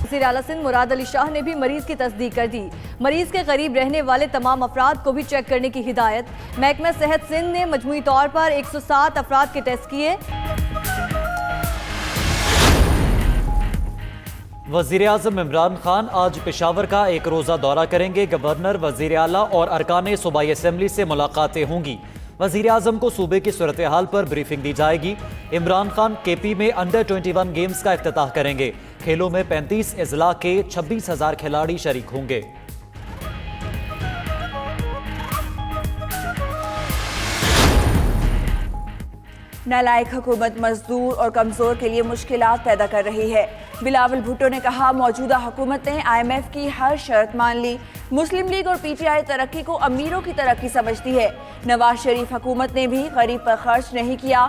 وزیر اعلیٰ سندھ مراد علی شاہ نے بھی مریض کی تصدیق کر دی۔ مریض کے قریب رہنے والے تمام افراد کو بھی چیک کرنے کی ہدایت۔ محکمہ صحت سندھ نے مجموعی طور پر 107 افراد کے ٹیسٹ کیے۔ وزیر اعظم عمران خان آج پشاور کا ایک روزہ دورہ کریں گے۔ گورنر، وزیر اعلیٰ اور ارکان صوبائی اسمبلی سے ملاقاتیں ہوں گی۔ وزیر اعظم کو صوبے کی صورتحال پر بریفنگ دی جائے گی۔ عمران خان کے پی میں انڈر 21 گیمز کا افتتاح کریں گے۔ کھیلوں میں 35 اضلاع کے 26,000 کھلاڑی شریک ہوں گے۔ نالائق حکومت مزدور اور کمزور کے لیے مشکلات پیدا کر رہی ہے۔ بلاول بھٹو نے کہا موجودہ حکومت نے IMF کی ہر شرط مان لی۔ مسلم لیگ اور PTI ترقی کو امیروں کی ترقی سمجھتی ہے۔ نواز شریف حکومت نے بھی غریب پر خرچ نہیں کیا۔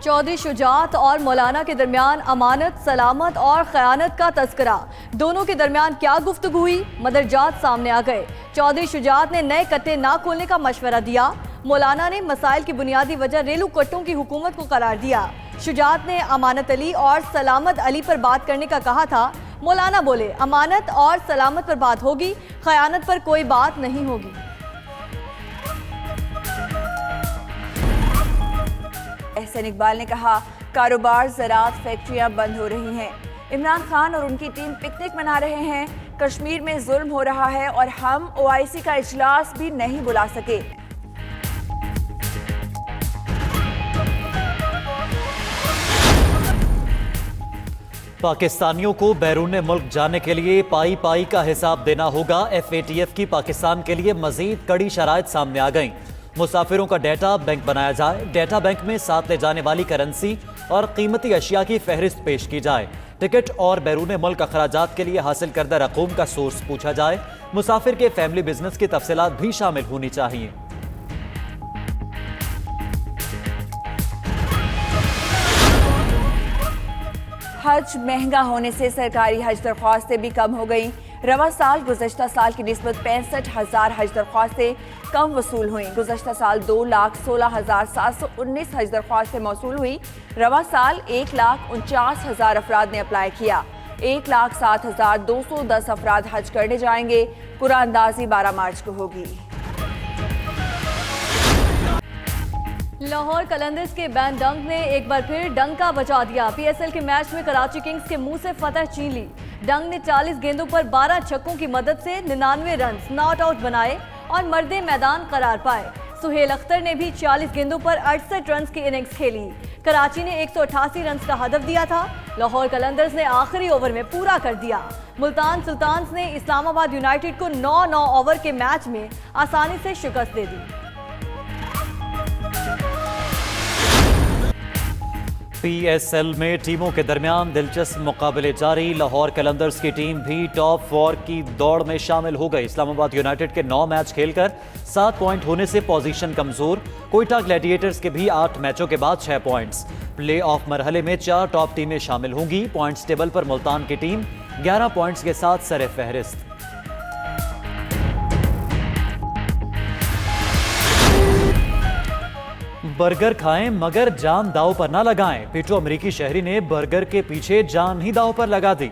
چودھری شجاعت اور مولانا کے درمیان امانت، سلامت اور خیانت کا تذکرہ۔ دونوں کے درمیان کیا گفتگو ہوئی؟ مدرجات سامنے آ گئے۔ چودھری شجاعت نے نئے کٹے نہ کھولنے کا مشورہ دیا۔ مولانا نے مسائل کی بنیادی وجہ ریلو کٹوں کی حکومت کو قرار دیا۔ شجاعت نے امانت علی اور سلامت علی پر بات کرنے کا کہا تھا۔ مولانا بولے امانت اور سلامت پر بات ہوگی، خیانت پر کوئی بات نہیں ہوگی۔ احسن اقبال نے کہا کاروبار، زراعت، فیکٹریاں بند ہو رہی ہیں۔ عمران خان اور ان کی ٹیم پکنک منا رہے ہیں۔ کشمیر میں ظلم ہو رہا ہے اور ہم OIC کا اجلاس بھی نہیں بلا سکے۔ پاکستانیوں کو بیرون ملک جانے کے لیے پائی پائی کا حساب دینا ہوگا۔ FATF کی پاکستان کے لیے مزید کڑی شرائط سامنے آ گئیں۔ مسافروں کا ڈیٹا بینک بنایا جائے، ڈیٹا بینک میں ساتھ لے جانے والی کرنسی اور قیمتی اشیاء کی فہرست پیش کی جائے، ٹکٹ اور بیرون ملک اخراجات کے لیے حاصل کردہ رقوم کا سورس پوچھا جائے، مسافر کے فیملی بزنس کی تفصیلات بھی شامل ہونی چاہیے۔ حج مہنگا ہونے سے سرکاری حج درخواستیں بھی کم ہو گئیں۔ رواں سال گزشتہ سال کی نسبت 65,000 حج درخواستیں کم وصول ہوئیں۔ گزشتہ سال 2,16,719 حج درخواستیں موصول ہوئی۔ رواں سال 1,49,000 افراد نے اپلائی کیا۔ 1,07,210 افراد حج کرنے جائیں گے۔ قرآن اندازی 12 مارچ کو ہوگی۔ لاہور قلندرز کے بین ڈنگ نے ایک بار پھر ڈنکا بجا دیا۔ PSL کے میچ میں کراچی کنگز کے منہ سے فتح چھین لی۔ ڈنگ نے 40 گیندوں پر 12 چھکوں کی مدد سے 99 رنز ناٹ آؤٹ بنائے اور مرد میدان قرار پائے۔ سہیل اختر نے بھی 40 گیندوں پر 68 رنز کی اننگز کھیلی۔ کراچی نے 188 رنز کا ہدف دیا تھا۔ لاہور قلندرز نے آخری اوور میں پورا کر دیا۔ ملتان سلطانز نے اسلام آباد یونائیٹڈ کو 9 اوور کے میچ میں آسانی سے شکست دے دی۔ PSL میں ٹیموں کے درمیان دلچسپ مقابلے جاری۔ لاہور قلندرز کی ٹیم بھی ٹاپ 4 کی دوڑ میں شامل ہو گئی۔ اسلام آباد یونائیٹڈ کے 9 میچ کھیل کر 7 پوائنٹ ہونے سے پوزیشن کمزور۔ کوئٹہ گلیڈیٹرز کے بھی 8 میچوں کے بعد 6 پوائنٹس۔ پلے آف مرحلے میں 4 ٹاپ ٹیمیں شامل ہوں گی۔ پوائنٹس ٹیبل پر ملتان کی ٹیم 11 پوائنٹس کے ساتھ سر فہرست۔ برگر کھائیں مگر جان داؤ پر نہ لگائیں۔ پیٹو امریکی شہری نے برگر کے پیچھے جان ہی داؤ پر لگا دی۔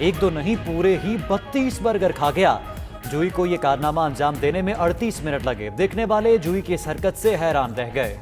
1-2 نہیں پورے ہی 32 برگر کھا گیا۔ جوئی کو یہ کارنامہ انجام دینے میں 38 منٹ لگے۔ دیکھنے والے جوئی کی اس حرکت سے حیران رہ گئے۔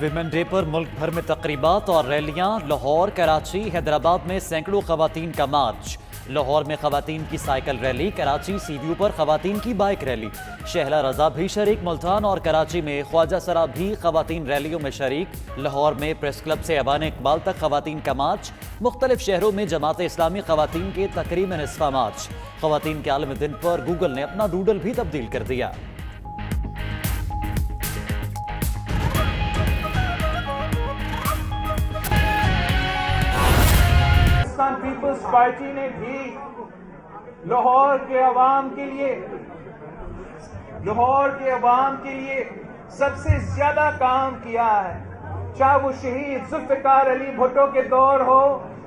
ویمن ڈے پر ملک بھر میں تقریبات اور ریلیاں۔ لاہور، کراچی، حیدرآباد میں سینکڑوں خواتین کا مارچ۔ لاہور میں خواتین کی سائیکل ریلی، کراچی سی ویو پر خواتین کی بائک ریلی۔ شہلا رضا بھی شریک۔ ملتان اور کراچی میں خواجہ سرا بھی خواتین ریلیوں میں شریک۔ لاہور میں پریس کلب سے ایوان اقبال تک خواتین کا مارچ۔ مختلف شہروں میں جماعت اسلامی خواتین کے تقریباً نصف مارچ۔ خواتین کے عالمی دن پر گوگل نے اپنا ڈوڈل بھی تبدیل کر دیا۔ پیپلز پارٹی نے بھی لاہور کے عوام کے لیے سب سے زیادہ کام کیا ہے، چاہے وہ شہید ذوالفقار علی بھٹو کے دور ہو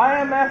IMF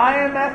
IMF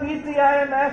PTIMF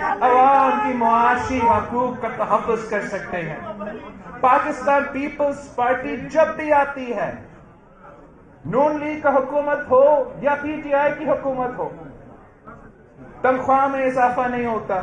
عوام کی معاشی حقوق کا تحفظ کر سکتے ہیں. پاکستان پیپلز پارٹی جب بھی آتی ہے، نون لیگ کا حکومت ہو یا پی ٹی آئی کی حکومت ہو، تنخواہ میں اضافہ نہیں ہوتا،